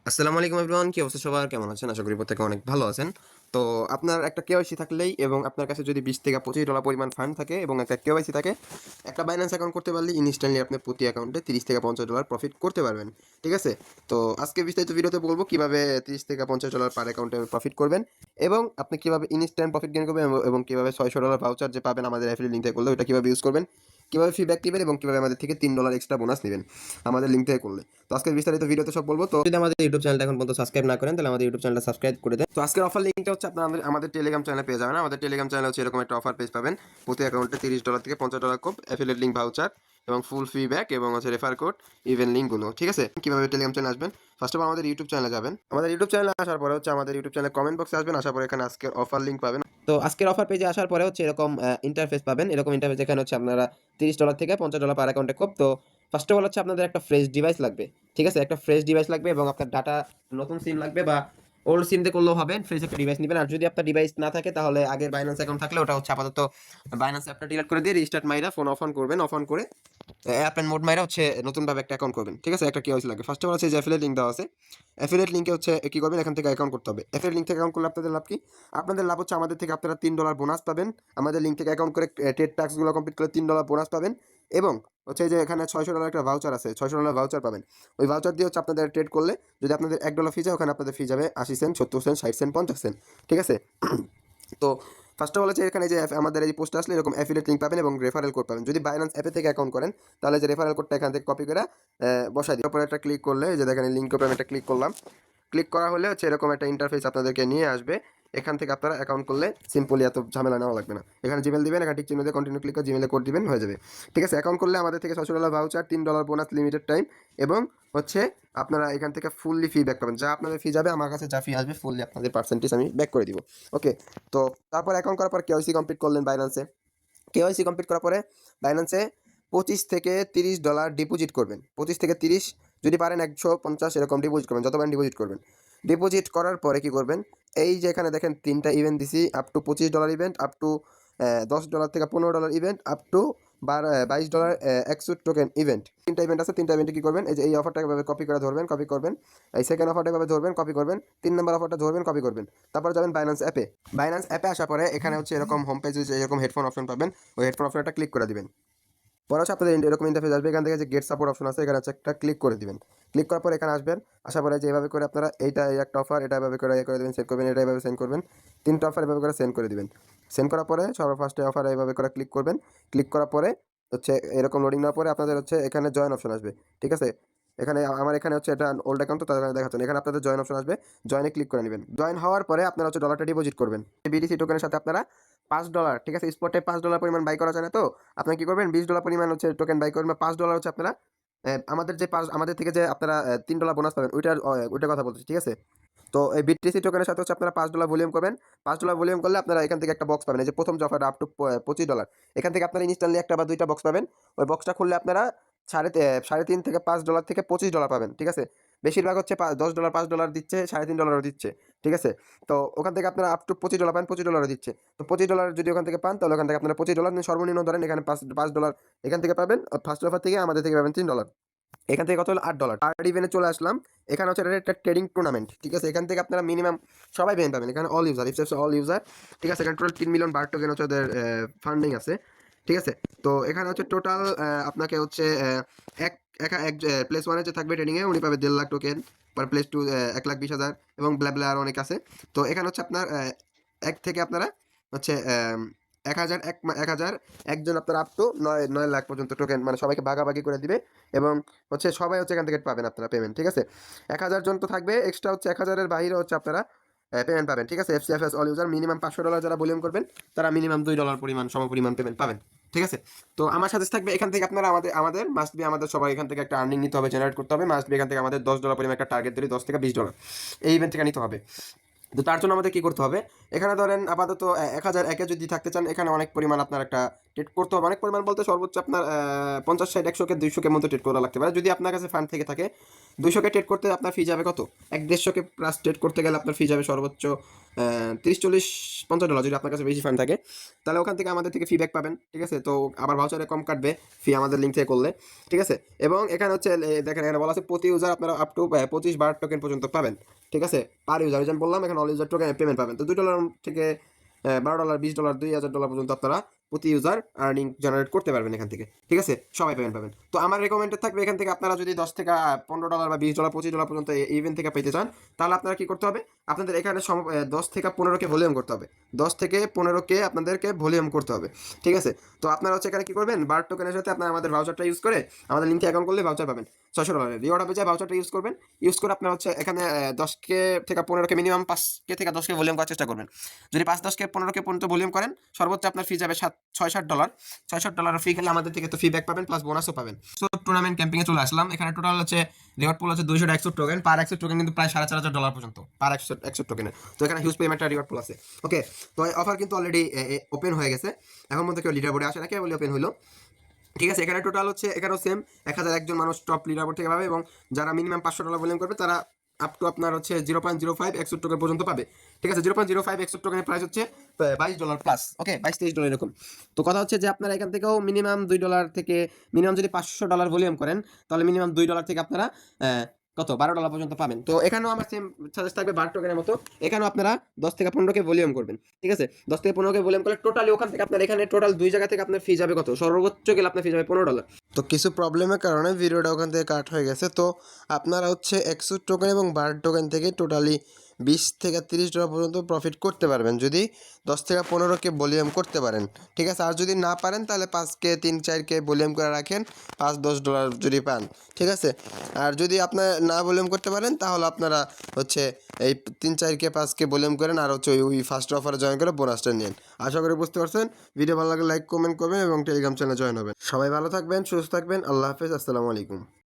আসসালামু আলাইকুম এভরিওয়ান, কি অবস্থা সবার? কেমন আছেন? আশা করি প্রত্যেকে অনেক ভালো আছেন। তো আপনার একটা কেওয়াইসি থাকলেই এবং আপনার কাছে যদি $20 থেকে $25 পরিমাণ ফান্ড থাকে এবং একটা কেওয়াইসি থাকে, একটা বাইন্যান্স অ্যাকাউন্ট করতে পারলে ইনস্ট্যান্টলি আপনি প্রতি অ্যাকাউন্টে $30 থেকে $50 প্রফিট করতে পারবেন। ঠিক আছে? তো আজকে বিস্তারিত ভিডিওতে বলবো কিভাবে $30 থেকে $50 পার অ্যাকাউন্টে প্রফিট করবেন এবং আপনি কিভাবে ইনস্ট্যান্ট প্রফিট গেইন করবেন এবং কিভাবে $600 ভাউচার যে পাবেন আমাদের অ্যাফিলিয়েট লিংক থেকে করলে ওটা কিভাবে ইউজ করবেন, কিভাবে ফিডব্যাক দিবেন এবং কিভাবে আমাদের থেকে $3 এক্সট্রা বোনাস নেবেন আমাদের লিংক থেকে করলে। তো আজকে বিস্তারিত ভিডিওতে সব বলবো। তো যদি আমাদের ইউটিউব চ্যানেলটা এখন পর্যন্ত সাবস্ক্রাইব না করেন তাহলে আমাদের ইউটিউব চ্যানেলটা সাবস্ক্রাইব করে দেন। তো আজকের অফার লিঙ্কটা হচ্ছে আপনারা আমাদের টেলিগ্রাম চ্যানেলে পেয়ে যাবেন। আমাদের টেলিগ্রাম চ্যানেলে হচ্ছে এরকম একটা অফার পেজ পাবেন, প্রতি অ্যাকাউন্টে $30 থেকে $50 কোপ অ্যাফিলিয়েট লিঙ্ক ভাউচার এবং ফুল ফি ব্যাক এবং হচ্ছে রেফার কোড ইভেন লিঙ্কগুলো। ঠিক আছে? কিভাবে টেলিগ্রাম চ্যানেলে আসবেন? ফার্স্ট অফ অল আমাদের ইউটিউব চ্যানেলে যাবেন। আমাদের ইউটিউব চ্যানেলে আসার পরে হচ্ছে আমাদের ইউটিউব চ্যানেলে কমেন্ট বক্সে আসবেন। আসার পরে এখানে আজকের অফার লিঙ্ক পাবেন। তো আজকের অফার পেজে আসার পরে হচ্ছে এরকম ইন্টারফেস পাবেন। এরকম ইন্টারফেস এখানে হচ্ছে আপনারা $30 থেকে $50 পার অ্যাকাউন্টে কোপ। তো ফার্স্ট অফ অল হচ্ছে আপনাদের একটা ফ্রেশ ডিভাইস লাগবে। ঠিক আছে? একটা ফ্রেশ ডিভাইস লাগবে এবং আপনার ডাটা নতুন সিম লাগবে বা ওল্ড সিম দিয়ে করলেও হবে। ফ্রেশ একটা ডিভাইস নেবেন। আর যদি আপনার ডিভাইস না থাকে তাহলে আগের বাইন্যান্স অ্যাকাউন্ট থাকলে ওটা হচ্ছে আপাতত বাইন্যান্স অ্যাপটা ডিলিট করে দিয়ে রিস্টার্ট মাইরা ফোন অফ অন করবেন। অফ অন করে অ্যাপ অ্যান্ড মোড মাইরা হচ্ছে নতুনভাবে একটা অ্যাকাউন্ট করবেন। ঠিক আছে? একটা কেওয়াইসি লাগবে। ফার্স্ট অফ অল হচ্ছে যে অ্যাফিলিয়েট লিঙ্ক দেওয়া আছে। অ্যাফিলিয়েট লিঙ্কে হচ্ছে কি করবেন, এখান থেকে অ্যাকাউন্ট করতে হবে। অ্যাফিলিয়েট লিঙ্ক থেকে অ্যাকাউন্ট করলে আপনাদের লাভ কি? আপনাদের লাভ হচ্ছে আমাদের থেকে আপনারা $3 বোনাস পাবেন। আমাদের লিঙ্ক থেকে অ্যাকাউন্ট করে টেড টাস্কগুলো কমপ্লিট করে $3 বোনাস পাবেন এবং হচ্ছে যে এখানে $600 একটা ভাউচার আছে, $600 ভাউচার পাবেন। ওই ভাউচার দিয়ে হচ্ছে আপনাদের ট্রেড করলে যদি আপনাদের $1 ফি যায়, ওখানে আপনাদের ফি যাবে 80 সেন্ট, 70 সেন্ট, 60 সেন্ট, 50 সেন্ট। ঠিক আছে? তো ফার্স্ট অফ অল হচ্ছে এখানে যে আমাদের এই পোস্ট আসলে এরকম অ্যাফিলিয়েট লিঙ্ক পাবেন এবং রেফারেল কোড পাবেন। যদি বাইন্যান্স অ্যাপে থেকে অ্যাকাউন্ট করেন তাহলে যে রেফারেল কোডটা এখান থেকে কপি করে বসাই দিই। তারপরে একটা ক্লিক করলে যে দেখেন লিঙ্ক উপরে আমি একটা ক্লিক করলাম। ক্লিক করা হলে হচ্ছে এরকম একটা ইন্টারফেস আপনাদেরকে নিয়ে আসবে। এখান থেকে আপনারা অ্যাকাউন্ট করলে সিম্পলি এত ঝামেলা নেওয়া লাগবে না। এখানে জিমেল দিবেন, এখানে টিক চিহ্ন দিয়ে কন্টিনিউ ক্লিক করে জিমেলে কোড দিবেন, হয়ে যাবে। ঠিক আছে? অ্যাকাউন্ট করলে আমাদের থেকে $600 ভাউচার, $3 বোনাস লিমিটেড টাইম এবং হচ্ছে আপনারা এখান থেকে ফুললি ফি ব্যাক পাবেন। যা আপনাদের ফি যাবে আমার কাছে যা ফি আসবে ফুললি আপনাদের পার্সেন্টেজ আমি ব্যাক করে দিব। ওকে? তো তারপর অ্যাকাউন্ট করার পর কেওয়াইসি কমপ্লিট করলেন বাইন্যান্সে। কেওয়াইসি কমপ্লিট করার পরে বাইন্যান্সে $25 থেকে $30 ডিপোজিট করবেন। 25 থেকে 30, যদি পারেন 150 এরকম ডিপোজিট করবেন, যত পারেন ডিপোজিট করবেন। ডিপোজিট করার পরে কি করবেন, এই যে এখানে দেখেন 3টা ইভেন্ট দিছি, up to $25 event, up to $10 থেকে $15 ইভেন্ট, আপ টু $22 এক্সুট টোকেন ইভেন্ট। 3টা ইভেন্ট আছে। 3টা ইভেন্টে কী করবেন, এই যে এই অফারটা এভাবে কপি করে ধরবেন, কপি করবেন। এই সেকেন্ড অফারটা এভাবে ধরবেন, কপি করবেন। 3 নম্বর অফারটা ধরবেন, কপি করবেন। তারপর যাবেন বাইন্যান্স অ্যাপে। বাইন্যান্স অ্যাপে আসার পরে এখানে হচ্ছে এরকম হোম পেজে যে এরকম হেডফোন অপশন পাবেন, ওই হেডফোন অপশনটা ক্লিক করে দিবেন। পরে হচ্ছে আপনাদের এরকম ইন্টারফেস আসবে। এখান থেকে যে গেট সাপোর্ট অপশন আছে এখানে হচ্ছে একটা ক্লিক করে দিবেন। ক্লিক করার পর এখানে আসবেন। আসার পরে যে এভাবে করে আপনারা এইটা এই একটা অফার, এটা এভাবে করে করে দেবেন, সেন্ড করবেন, এটা এভাবে সেন্ড করবেন। 3টা অফার এভাবে করে সেন্ড করে দিবেন। সেন্ড করার পরে সবার ফার্স্টে অফার এভাবে করে ক্লিক করবেন। ক্লিক করার পরে হচ্ছে এরকম লোডিং নেওয়ার পরে আপনাদের হচ্ছে এখানে জয়েন অপশন আসবে। ঠিক আছে? এখানে আমার এখানে হচ্ছে এটা ওল্ড অ্যাকাউন্ট, তো তাদের দেখাচ্ছেন। এখানে আপনাদের জয়েন অপশন আসবে, জয়েনে ক্লিক করে নেবেন। জয়েন হওয়ার পরে আপনারা হচ্ছে ডলারটা ডিপোজিট করবেন। বিটিসি টোকেনের সাথে আপনারা $5, ঠিক আছে, স্পটে $5 পরিমাণ বাই করা যায় না, তো আপনারা কি করবেন, $20 পরিমাণ হচ্ছে টোকেন বাই করবেন। $5 হচ্ছে আপনারা আমাদের যে আমাদের থেকে যে আপনারা $3 বোনাস পাবেন ওইটার কথা বলছি। ঠিক আছে? তো এই বিটিসি টোকেনের সাথে হচ্ছে আপনারা $5 ভলিউম করবেন। $5 ভলিউম করলে আপনারা এখান থেকে একটা বক্স পাবেন। এই যে প্রথম যে অফারটা আপ টু $25, এখান থেকে আপনারা ইনস্ট্যান্টলি একটা বা দুইটা বক্স পাবেন। ওই বক্সটা খুললে আপনারা $3.5 থেকে $5 থেকে $25 পাবেন। ঠিক আছে? বেশিরভাগ হচ্ছে $10 $5 দিচ্ছে, $3.5 দিচ্ছে। ঠিক আছে? তো ওখান থেকে আপনারা আপ টু $25 পান, $25 দিচ্ছে। তো $25 যদি ওখান থেকে পান তাহলে ওখান থেকে আপনারা $25 সর্বনিম্ন ধরেন এখানে $5 এখান থেকে পাবেন। ফার্স্ট অফার থেকে আমাদের থেকে পাবেন $3। এখান থেকে কত হলো $8। থার্ড ইভেন্টে চলে আসলাম। এখানে হচ্ছে এটা একটা ট্রেডিং টুর্নামেন্ট। ঠিক আছে? এখান থেকে আপনারা মিনিমাম সবাই পেমেন্ট পাবেন। এখানে all user, it's all user. ঠিক আছে? এখানে টোটাল 3 মিলিয়ন বার টোকেন হচ্ছে ওদের ফান্ডিং আছে। ঠিক আছে? তো এখানে হচ্ছে টোটাল আপনাকে হচ্ছে এক এক প্লেস ওয়ানে যে থাকবে ট্রেডিংয়ে উনি পাবে 1.5 লাখ টোকেন, পর প্লেস টু 1,20,000 এবং ব্লা আরও অনেক আছে। তো এখানে হচ্ছে আপনার এক থেকে আপনারা হচ্ছে 1,000 একজন আপনারা আপ টু 9 লাখ পর্যন্ত টোকেন মানে সবাইকে ভাগাভাগি করে দিবে এবং হচ্ছে সবাই হচ্ছে এখান থেকে পাবেন আপনারা পেমেন্ট। ঠিক আছে? 1,000 জন তো থাকবে, এক্সট্রা হচ্ছে 1,000-এর বাইরে হচ্ছে আপনারা পেমেন্ট পাবেন। ঠিক আছে? এফসিএফএস অল ইউজার মিনিমাম $500 যারা ভলিউম করবেন তারা মিনিমাম $2 পরিমাণ সমপরিমাণ পেমেন্ট পাবেন। ঠিক আছে? তো আমার সাজেস্ট থাকবে এখান থেকে আপনারা আমাদের মাস্ট বি আমাদের সবাই এখান থেকে একটা আর্নিং নিতে হবে, জেনারেট করতে হবে। মাস্ট বি এখান থেকে আমাদের $10 পরিমাণ একটা টার্গেট ধরি, $10 থেকে $20 এই ইভেন্ট থেকে নিতে হবে। তো তার জন্য আমাদের কী করতে হবে, এখানে ধরেন আপাতত 1001-এ যদি থাকতে চান, এখানে অনেক পরিমাণ আপনার একটা ট্রেড করতে হবে। অনেক পরিমাণ বলতে সর্বোচ্চ আপনার 50, 60, 100, 200 মতো ট্রেড করা লাগতে পারে। যদি আপনার কাছে ফান্ড থেকে থাকে 200 ট্রেড করতে আপনার ফি যাবে কত, 1-150 প্লাস ট্রেড করতে গেলে আপনার ফি যাবে সর্বোচ্চ 30, 40, 50 ডলার। যদি আপনার কাছে বেশি ফান্ড থাকে তাহলে ওখান থেকে আমাদের থেকে ফিডব্যাক পাবেন, ঠিক আছে। তো আবার ভাউচারে কম কাটবে ফি আমাদের লিঙ্ক থেকে করলে, ঠিক আছে। এবং এখানে হচ্ছে দেখেন এখানে বলা আছে প্রতি ইউজার আপনারা আপ টু 25 বার টোকেন পর্যন্ত পাবেন, ঠিক আছে। পার ইউজার যেমন বললাম, এখানে অল ইউজার টোকেন পেমেন্ট পাবেন। তো $2 থেকে $12, $20, $2000 পর্যন্ত আপনারা প্রতি ইউজার আর্নিং জেনারেট করতে পারবেন এখান থেকে, ঠিক আছে। সবাই পেমেন্ট পাবেন। তো আমার রেকমেন্ডেড থাকবে এখান থেকে আপনারা যদি 10 থেকে $15 বা $20, $25 পর্যন্ত ইভেন্ট থেকে পেতে চান, তাহলে আপনারা কি করতে হবে, আপনাদের এখানে 10 থেকে 15কে ভলিউম করতে হবে। 10 থেকে 15কে আপনাদেরকে ভলিউম করতে হবে, ঠিক আছে। তো আপনারা হচ্ছে এখানে কি করবেন, বার টোকেনের সাথে আপনারা আমাদের ভাউচারটা ইউজ করে আমাদের লিঙ্কে অ্যাকাউন্ট করলে ভাউচার পাবেন $600 রিওয়ার্ড হবে। যে ভাউচারটা ইউজ করবেন, ইউজ করে আপনারা হচ্ছে এখানে 10কে থেকে 15কে মিনিমাম 5কে থেকে 10কে ভলিউম করার চেষ্টা করবেন। যদি 5-10কে 15কে পর্যন্ত ভলিউম করেন, সর্বোচ্চ আপনার ফি যাবে $6-7। $6-7 ফি খেলে আমাদের থেকে তো ফিডব্যাক পাবেন, প্লাস বোনাসও পাবেন। সো টুর্নামেন্ট ক্যাম্পিংয়ে চলে আসলাম। এখানে টোটাল হচ্ছে রিওয়ার্ড পুল আছে 200 100 টোকেন। পার 100 টোকেন কিন্তু প্রায় $4500 পর্যন্ত পার 100 টোকেনের। তো এখানে হিউজ পেমেন্টের রিওয়ার্ড পুল আছে। ওকে, তো অফার কিন্তু অলরেডি ওপেন হয়ে গেছে। এখন মধ্যে কেউ লিডার বোর্ডে আসে না, কেবল ওপেন হলো, ঠিক আছে। এখানে টোটাল হচ্ছে এখানেও সেম 1001 জন মানুষ টপ লিডার বোর্ড থেকে পাবে, এবং যারা মিনিমাম $500 ভলিউম করবে তারা আপ টু আপনার হচ্ছে 0.05 100 টোকেন পর্যন্ত পাবে, ঠিক আছে। 0.05 100 টোকেনের প্রাইস হচ্ছে $22 প্লাস, ওকে, 22-23 এরকম। তো কথা হচ্ছে যে আপনারা এখান থেকেও মিনিমাম $2 থেকে, মিনিমাম যদি $500 ভলিউম করেন, তাহলে মিনিমাম $2 থেকে আপনারা কত $12 পর্যন্ত পাবেন। তো এখানেও আমার সেম সাজেস্ট থাকবে বার টোকেনের মতো। এখানেও আপনারা 10 থেকে 15কে ভলিউম করবেন, ঠিক আছে। 10 থেকে 15কে ভলিউম করলে টোটালি ওখান থেকে আপনার এখানে টোটাল 2 জায়গা থেকে আপনার ফি যাবে কত, সর্বোচ্চ গেলে আপনার ফি যাবে $15। তো কিছু প্রবলেমের কারণে ভিডিওটা ওখান থেকে কাট হয়ে গেছে। তো আপনারা হচ্ছে 100 টোকেন এবং বার টোকেন থেকে টোটালি $20 থেকে $30 পর্যন্ত প্রফিট করতে পারবেন যদি 10 থেকে 15কে ভলিউম করতে পারেন, ঠিক আছে। আর যদি না পারেন তাহলে 5কে 3-4কে ভলিউম করে রাখেন, $5-10 যদি পান, ঠিক আছে। আর যদি আপনার না ভলিউম করতে পারেন তাহলে আপনারা হচ্ছে এই 3-4কে 5কে ভলিউম করেন, আর হচ্ছে ওই ফার্স্ট অফারে জয়েন করে বোনাসটা নিন। আশা করি বুঝতে পারছেন। ভিডিও ভালো লাগলে লাইক কমেন্ট করবেন এবং টেলিগ্রাম চ্যানেলে জয়েন হবেন। সবাই ভালো থাকবেন, সুস্থ থাকবেন। আল্লাহ হাফেজ, আসসালামু আলাইকুম।